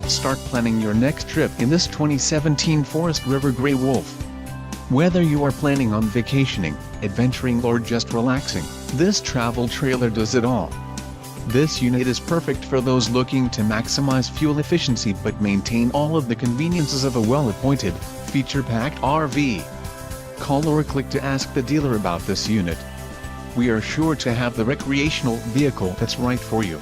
Start planning your next trip in this 2017 Forest River Grey Wolf. Whether you are planning on vacationing, adventuring or just relaxing, this travel trailer does it all. This unit is perfect for those looking to maximize fuel efficiency but maintain all of the conveniences of a well-appointed, feature-packed RV. Call or click to ask the dealer about this unit. We are sure to have the recreational vehicle that's right for you.